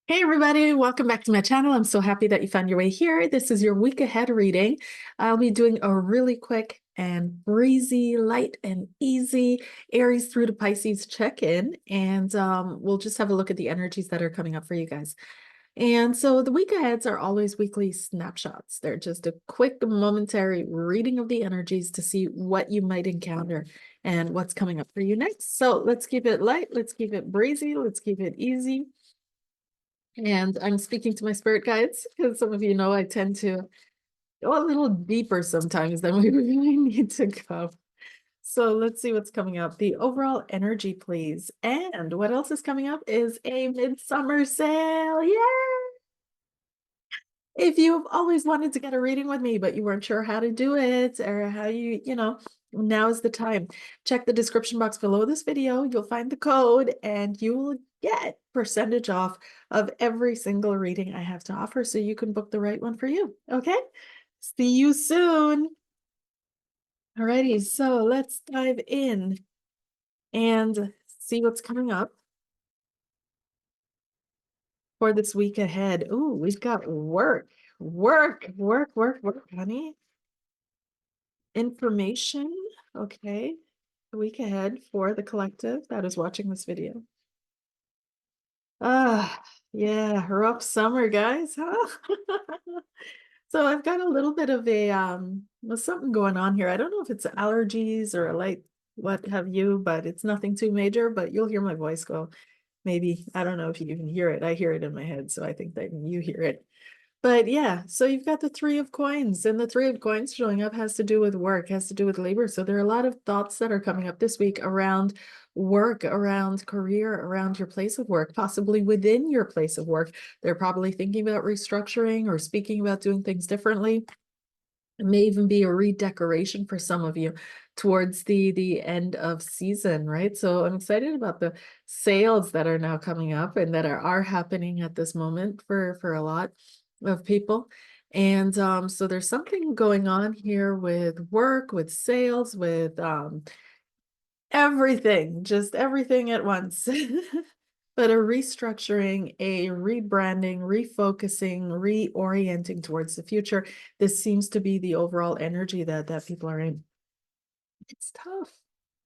Hey everybody, welcome back to my channel. I'm so happy that you found your way here. This is your week ahead reading. I'll be doing a really quick and breezy, light and easy Aries through to Pisces check-in, and we'll just have a look at the energies that are coming up for you guys. And so the week aheads are always weekly snapshots. They're just a quick momentary reading of the energies to see what you might encounter and what's coming up for you next. So let's keep it light, let's keep it breezy, let's keep it easy. And I'm speaking to my spirit guides because some of you know I tend to go a little deeper sometimes than we really need to go. So let's see what's coming up. The overall energy, please. And what else is coming up is a midsummer sale. Yay! If you've always wanted to get a reading with me, but you weren't sure how to do it or how now is the time. Check the description box below this video. You'll find the code and you will get percentage off of every single reading I have to offer so you can book the right one for you. Okay? See you soon. Alrighty, so let's dive in and see what's coming up for this week ahead. Ooh, we've got work, honey. Information. Okay. A week ahead for the collective that is watching this video. Ah, yeah, rough summer, guys, huh? So I've got a little bit of a something going on here. I don't know if it's allergies or like what have you, but it's nothing too major, but you'll hear my voice go. Maybe, I don't know if you even hear it. I hear it in my head, so I think that you hear it. But yeah, so you've got the Three of Coins, and the Three of Coins showing up has to do with work, has to do with labor. So there are a lot of thoughts that are coming up this week around work, around career, around your place of work, possibly within your place of work. They're probably thinking about restructuring or speaking about doing things differently. It may even be a redecoration for some of you towards the end of season, right? So I'm excited about the sales that are now coming up and that are happening at this moment for a lot of people. And so there's something going on here with work, with sales, with everything, just everything at once. But a restructuring, a rebranding, refocusing, reorienting towards the future. This seems to be the overall energy that people are in. It's tough.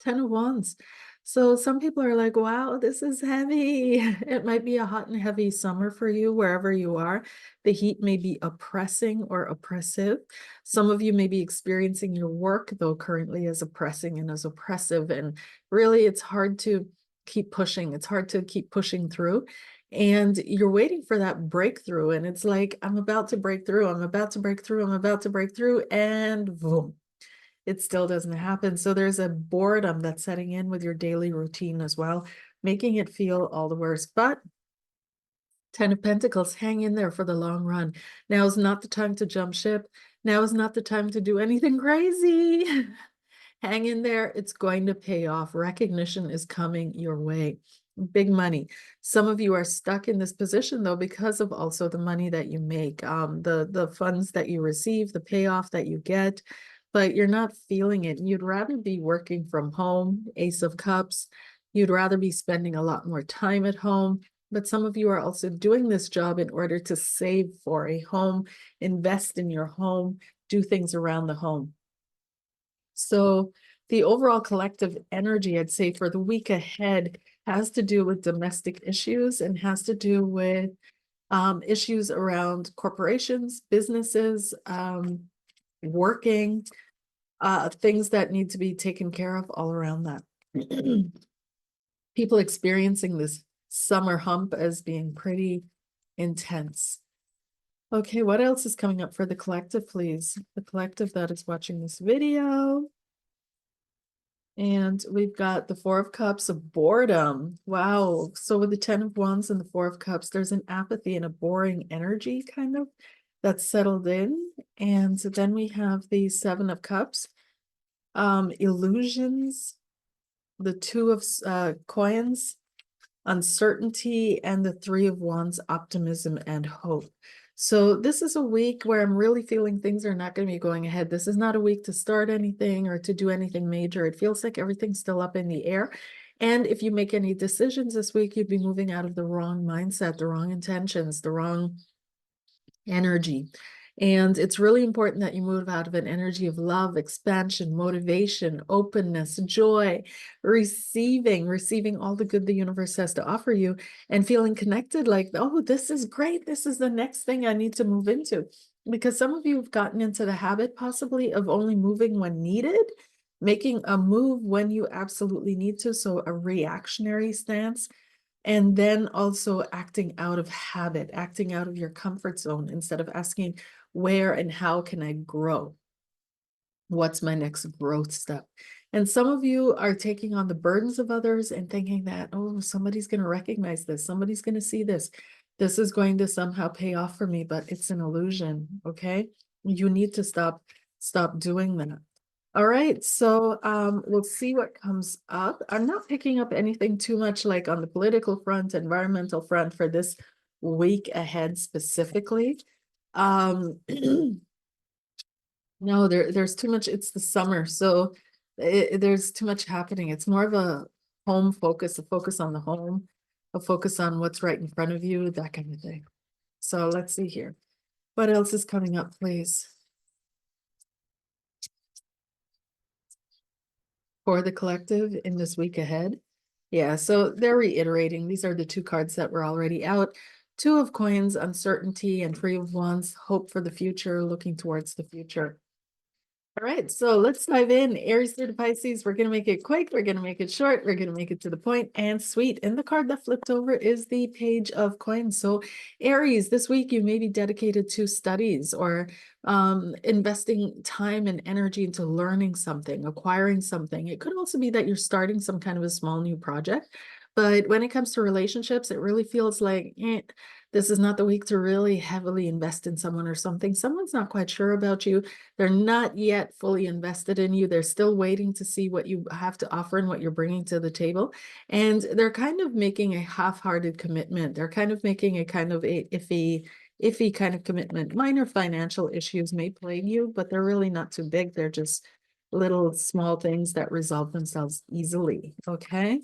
10 of Wands. So some people are like, wow, this is heavy. It might be a hot and heavy summer for you wherever you are. The heat may be oppressing or oppressive. Some of you may be experiencing your work, though, currently as oppressing and as oppressive. And really, it's hard to keep pushing. It's hard to keep pushing through. And you're waiting for that breakthrough. And it's like, I'm about to break through. I'm about to break through. I'm about to break through. And boom, it still doesn't happen. So there's a boredom that's setting in with your daily routine as well, making it feel all the worse. But 10 of Pentacles, hang in there for the long run. Now is not the time to jump ship. Now is not the time to do anything crazy. Hang in there. It's going to pay off. Recognition is coming your way. Big money. Some of you are stuck in this position, though, because of also the money that you make, the funds that you receive, the payoff that you get, but you're not feeling it. You'd rather be working from home, Ace of Cups. You'd rather be spending a lot more time at home. But some of you are also doing this job in order to save for a home, invest in your home, do things around the home. So the overall collective energy, I'd say, for the week ahead has to do with domestic issues and has to do with issues around corporations, businesses, working, things that need to be taken care of all around that. People experiencing this summer hump as being pretty intense. Okay, what else is coming up for the collective, please? The collective that is watching this video. And we've got the Four of Cups of boredom. Wow. So with the 10 of Wands and the Four of Cups, there's an apathy and a boring energy kind of that's settled in. And so then we have the Seven of Cups, illusions, the Two of Coins, uncertainty, and the Three of Wands, optimism and hope. So this is a week where I'm really feeling things are not going to be going ahead. This is not a week to start anything or to do anything major. It feels like everything's still up in the air. And if you make any decisions this week, you'd be moving out of the wrong mindset, the wrong intentions, the wrong energy. And it's really important that you move out of an energy of love, expansion, motivation, openness, joy, receiving all the good the universe has to offer you, and feeling connected like, oh, this is great. This is the next thing I need to move into. Because some of you have gotten into the habit possibly of only moving when needed, making a move when you absolutely need to. So a reactionary stance. And then also acting out of habit, acting out of your comfort zone instead of asking, where and how can I grow? What's my next growth step? And some of you are taking on the burdens of others and thinking that, oh, somebody's going to recognize this. Somebody's going to see this. This is going to somehow pay off for me, but it's an illusion. Okay. You need to stop doing that. All right, so we'll see what comes up. I'm not picking up anything too much like on the political front, environmental front for this week ahead specifically. No, there's too much. It's the summer, so there's too much happening. It's more of a home focus, a focus on the home, a focus on what's right in front of you, that kind of thing. So let's see here. What else is coming up, please? For the collective in this week ahead. Yeah, so they're reiterating. These are the two cards that were already out. Two of Coins, uncertainty, and Three of Wands, hope for the future, looking towards the future. All right, so let's dive in. Aries through to Pisces. We're going to make it quick. We're going to make it short. We're going to make it to the point and sweet. And the card that flipped over is the Page of Coins. So Aries, this week you may be dedicated to studies or investing time and energy into learning something, acquiring something. It could also be that you're starting some kind of a small new project. But when it comes to relationships, it really feels like this is not the week to really heavily invest in someone or something. Someone's not quite sure about you. They're not yet fully invested in you. They're still waiting to see what you have to offer and what you're bringing to the table. And they're kind of making a half-hearted commitment. They're kind of making a kind of a iffy kind of commitment. Minor financial issues may plague you, but they're really not too big. They're just little small things that resolve themselves easily. Okay.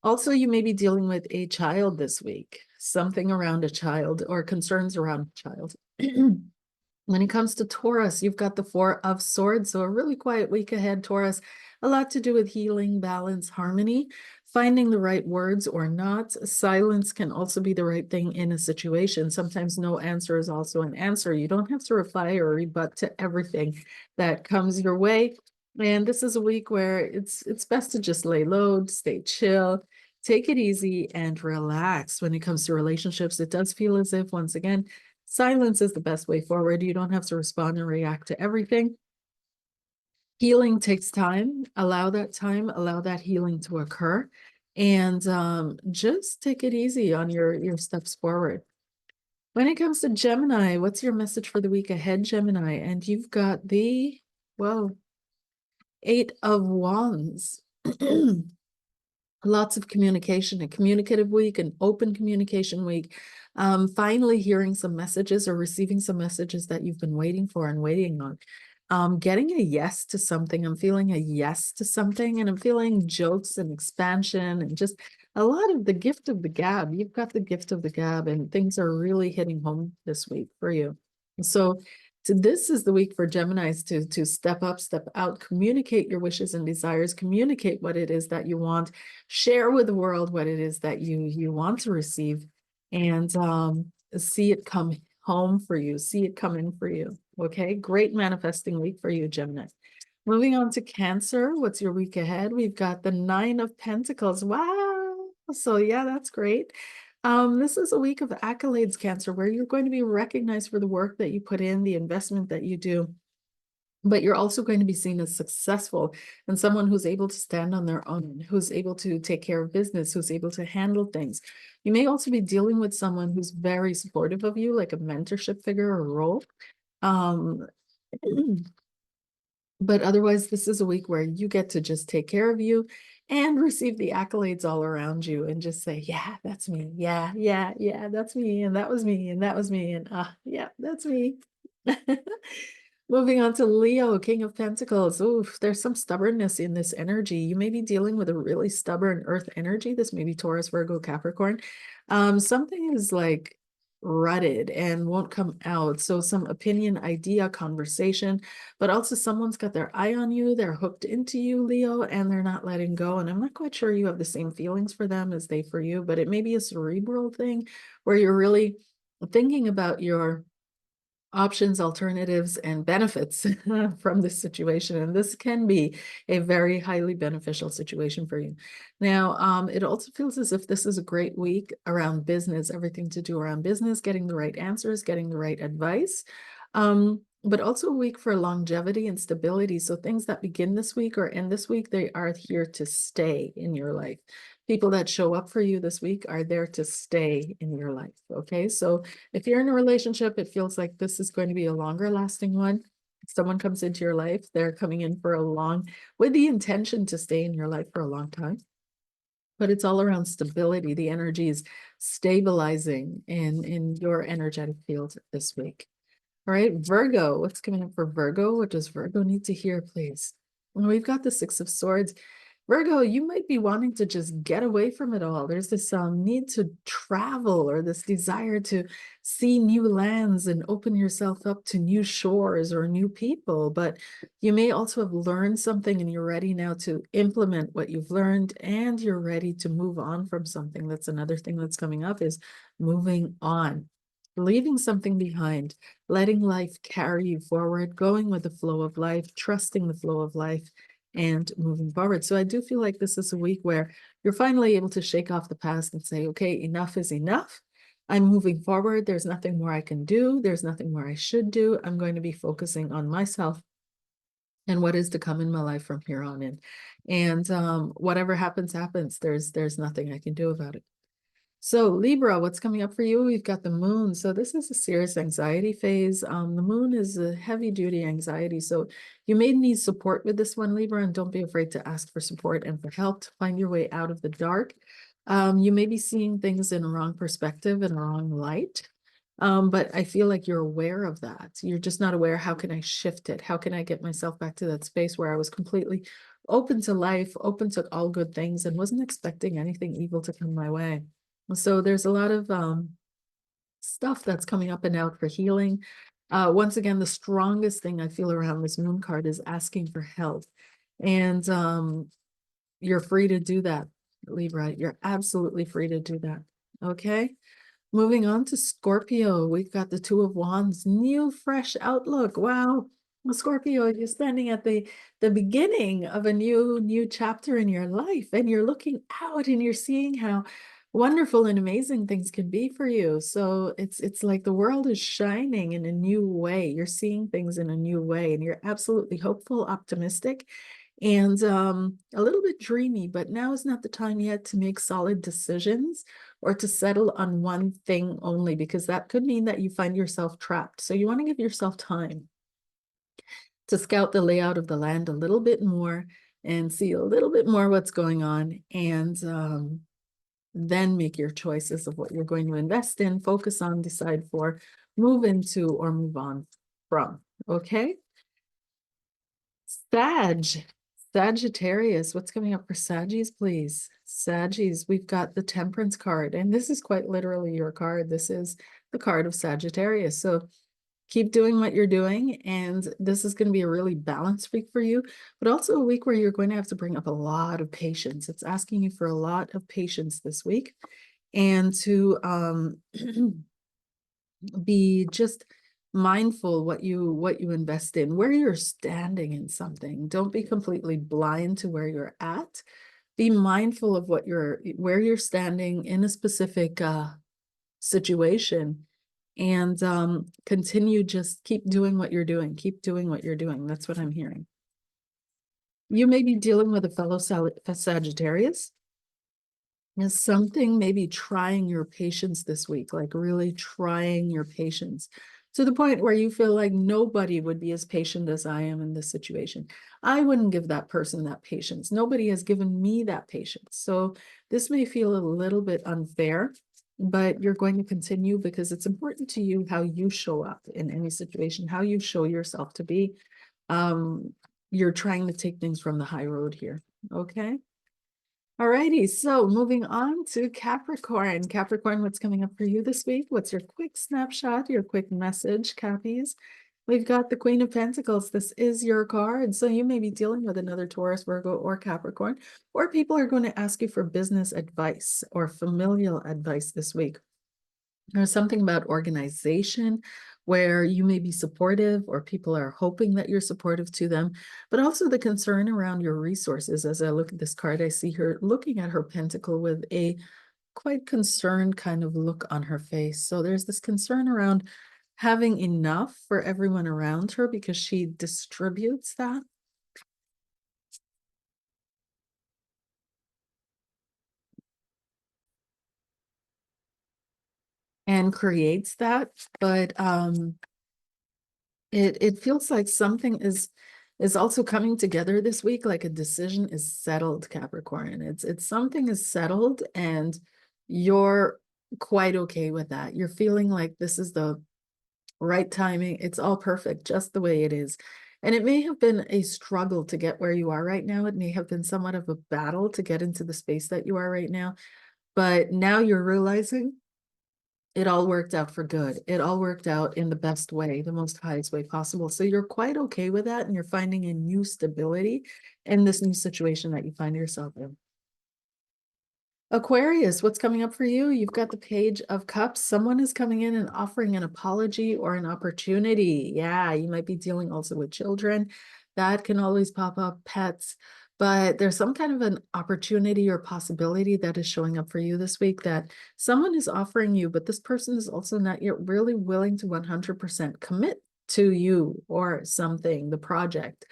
Also, you may be dealing with a child this week, something around a child or concerns around a child. When it comes to Taurus, you've got the Four of Swords, so a really quiet week ahead, Taurus. A lot to do with healing, balance, harmony, finding the right words or not. Silence can also be the right thing in a situation. Sometimes no answer is also an answer. You don't have to reply or rebut to everything that comes your way. And this is a week where it's best to just lay low, stay chill, take it easy, and relax. When it comes to relationships, it does feel as if, once again, silence is the best way forward. You don't have to respond and react to everything. Healing takes time. Allow that healing to occur. And just take it easy on your steps forward. When it comes to Gemini, what's your message for the week ahead, Gemini? And you've got the, well, Eight of Wands. Lots of communication, a communicative week, an open communication week. Finally hearing some messages or receiving some messages that you've been waiting for and waiting on. Getting a yes to something. I'm feeling a yes to something, and I'm feeling jokes and expansion and just a lot of the gift of the gab. You've got the gift of the gab, and things are really hitting home this week for you. So this is the week for Geminis to step up, step out, communicate your wishes and desires, communicate what it is that you want, share with the world what it is that you want to receive, and see it come home for you, see it come in for you. Okay, great manifesting week for you, Gemini. Moving on to Cancer, what's your week ahead? We've got the Nine of Pentacles. Wow. So yeah, that's great. This is a week of accolades, Cancer, where you're going to be recognized for the work that you put in, the investment that you do, but you're also going to be seen as successful and someone who's able to stand on their own, who's able to take care of business, who's able to handle things. You may also be dealing with someone who's very supportive of you, like a mentorship figure or role. But otherwise, this is a week where you get to just take care of you and receive the accolades all around you and just say, yeah, that's me. Yeah, yeah, yeah, that's me. And that was me. And that was me. And yeah, that's me. Moving on to Leo, King of Pentacles. Oof, there's some stubbornness in this energy. You may be dealing with a really stubborn earth energy. This may be Taurus, Virgo, Capricorn. Something is like rutted and won't come out. So some opinion, idea, conversation, but also someone's got their eye on you. They're hooked into you, Leo, and they're not letting go. And I'm not quite sure you have the same feelings for them as they for you, but it may be a cerebral thing where you're really thinking about your options, alternatives, and benefits from this situation. And this can be a very highly beneficial situation for you. Now, it also feels as if this is a great week around business, everything to do around business, getting the right answers, getting the right advice. But also a week for longevity and stability. So things that begin this week or end this week, they are here to stay in your life. People that show up for you this week are there to stay in your life. Okay. So if you're in a relationship, it feels like this is going to be a longer lasting one. If someone comes into your life, they're coming in for a long, with the intention to stay in your life for a long time. But it's all around stability. The energy is stabilizing in your energetic field this week. All right, Virgo, what's coming up for Virgo? What does Virgo need to hear, please? Well, we've got the Six of Swords. Virgo, you might be wanting to just get away from it all. There's this need to travel or this desire to see new lands and open yourself up to new shores or new people. But you may also have learned something and you're ready now to implement what you've learned and you're ready to move on from something. That's another thing that's coming up is moving on, leaving something behind, letting life carry you forward, going with the flow of life, trusting the flow of life, and moving forward. So I do feel like this is a week where you're finally able to shake off the past and say, okay, enough is enough. I'm moving forward. There's nothing more I can do. There's nothing more I should do. I'm going to be focusing on myself and what is to come in my life from here on in. And whatever happens, happens. There's nothing I can do about it. So Libra, what's coming up for you? We've got the moon. So this is a serious anxiety phase. The moon is a heavy duty anxiety. So you may need support with this one, Libra, and don't be afraid to ask for support and for help to find your way out of the dark. You may be seeing things in a wrong perspective and a wrong light. But I feel like you're aware of that. You're just not aware. How can I shift it? How can I get myself back to that space where I was completely open to life, open to all good things, and wasn't expecting anything evil to come my way? So there's a lot of stuff that's coming up and out for healing. Once again, the strongest thing I feel around this moon card is asking for help. And you're free to do that, Libra. You're absolutely free to do that. Okay. Moving on to Scorpio, we've got the Two of Wands, new, fresh outlook. Wow. Well, Scorpio, you're standing at the beginning of a new chapter in your life, and you're looking out and you're seeing how wonderful and amazing things can be for you. So it's like the world is shining in a new way. You're seeing things in a new way, and you're absolutely hopeful, optimistic, and a little bit dreamy, but now is not the time yet to make solid decisions or to settle on one thing only, because that could mean that you find yourself trapped. So you want to give yourself time to scout the layout of the land a little bit more and see a little bit more what's going on, and then make your choices of what you're going to invest in, focus on, decide for, move into, or move on from. Okay. Sagittarius, what's coming up for Saggies, please? Saggies, we've got the Temperance card, and this is quite literally your card. This is the card of Sagittarius. So keep doing what you're doing, and this is going to be a really balanced week for you, but also a week where you're going to have to bring up a lot of patience. It's asking you for a lot of patience this week, and to be just mindful what you invest in, where you're standing in something. Don't be completely blind to where you're at. Be mindful of where you're standing in a specific situation, and continue, just keep doing what you're doing. Keep doing what you're doing. That's what I'm hearing. You may be dealing with a fellow Sagittarius. Is something maybe trying your patience this week, like really trying your patience to the point where you feel like nobody would be as patient as I am in this situation. I wouldn't give that person that patience. Nobody has given me that patience. So this may feel a little bit unfair. but you're going to continue because it's important to you how you show up in any situation, how you show yourself to be. You're trying to take things from the high road here. Okay. Alrighty, so moving on to Capricorn. Capricorn, what's coming up for you this week? What's your quick snapshot, your quick message, Cappies? We've got the Queen of Pentacles. This is your card. So you may be dealing with another Taurus, Virgo, or Capricorn, or people are going to ask you for business advice or familial advice this week. There's something about organization where you may be supportive or people are hoping that you're supportive to them, but also the concern around your resources. As I look at this card, I see her looking at her pentacle with a quite concerned kind of look on her face. So there's this concern around having enough for everyone around her because she distributes that. And creates that, but it feels like something is also coming together this week, like a decision is settled, Capricorn. It's something is settled and you're quite okay with that. You're feeling like this is the right timing. It's all perfect, just the way it is. And it may have been a struggle to get where you are right now. It may have been somewhat of a battle to get into the space that you are right now. But now you're realizing it all worked out for good. It all worked out in the best way, the most highest way possible. So you're quite okay with that. And you're finding a new stability in this new situation that you find yourself in. Aquarius, what's coming up for you? You've got the Page of Cups. Someone is coming in and offering an apology or an opportunity. Yeah, you might be dealing also with children. That can always pop up, pets. But there's some kind of an opportunity or possibility that is showing up for you this week that someone is offering you, but this person is also not yet really willing to 100% commit to you or something, the project.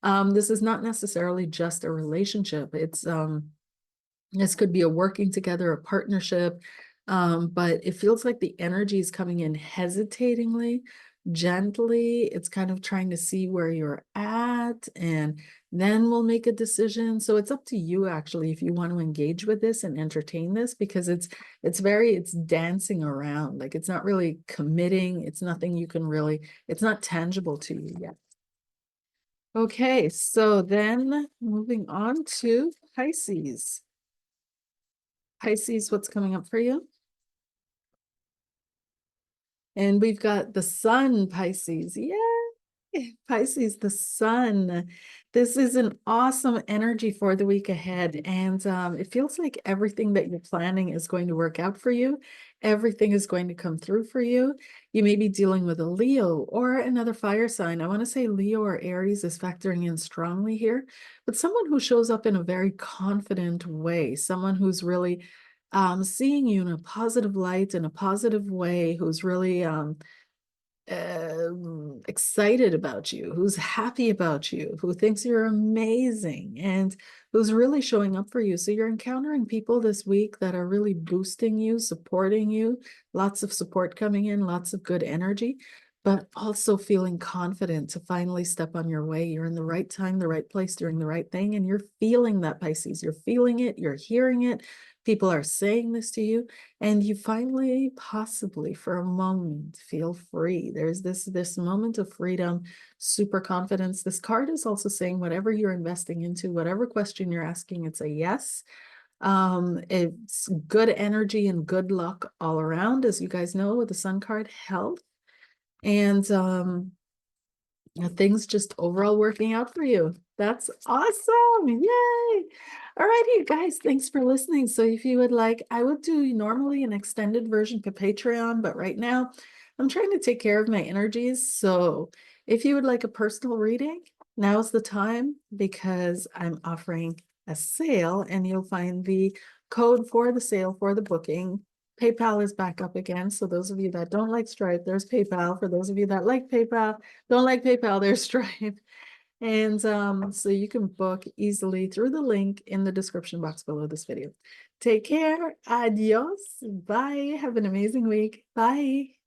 This is not necessarily just a relationship. This could be a working together, a partnership, but it feels like the energy is coming in hesitatingly, gently. It's kind of trying to see where you're at, and then we'll make a decision. So it's up to you actually if you want to engage with this and entertain this, because it's dancing around. Like it's not really committing. It's nothing you can really, it's not tangible to you yet. Okay, so then moving on to Pisces. Pisces, what's coming up for you? And we've got the sun, Pisces. Yay! Pisces, the sun. This is an awesome energy for the week ahead. And it feels like everything that you're planning is going to work out for you. Everything is going to come through for you. You may be dealing with a Leo or another fire sign. I want to say Leo or Aries is factoring in strongly here, but someone who shows up in a very confident way, someone who's really seeing you in a positive light, in a positive way, who's really excited about you, who's happy about you, who thinks you're amazing, and who's really showing up for you. So you're encountering people this week that are really boosting you, supporting you, lots of support coming in, lots of good energy, but also feeling confident to finally step on your way. You're in the right time, the right place, doing the right thing, and you're feeling that, Pisces. You're feeling it, you're hearing it. People are saying this to you, and you finally, possibly for a moment, feel free. There's this moment of freedom, super confidence. This card is also saying whatever you're investing into, whatever question you're asking, it's a yes. It's good energy and good luck all around, as you guys know, with the Sun card, health. And things just overall working out for you. That's awesome. Yay. All right, you guys, thanks for listening. So if you would like, I would do normally an extended version for Patreon, but right now I'm trying to take care of my energies. So if you would like a personal reading, now's the time, because I'm offering a sale, and you'll find the code for the sale for the booking. PayPal is back up again. So those of you that don't like Stripe, there's PayPal. For those of you that like PayPal, don't like PayPal, there's Stripe. And so you can book easily through the link in the description box below this video. Take care. Adios. Bye. Have an amazing week. Bye.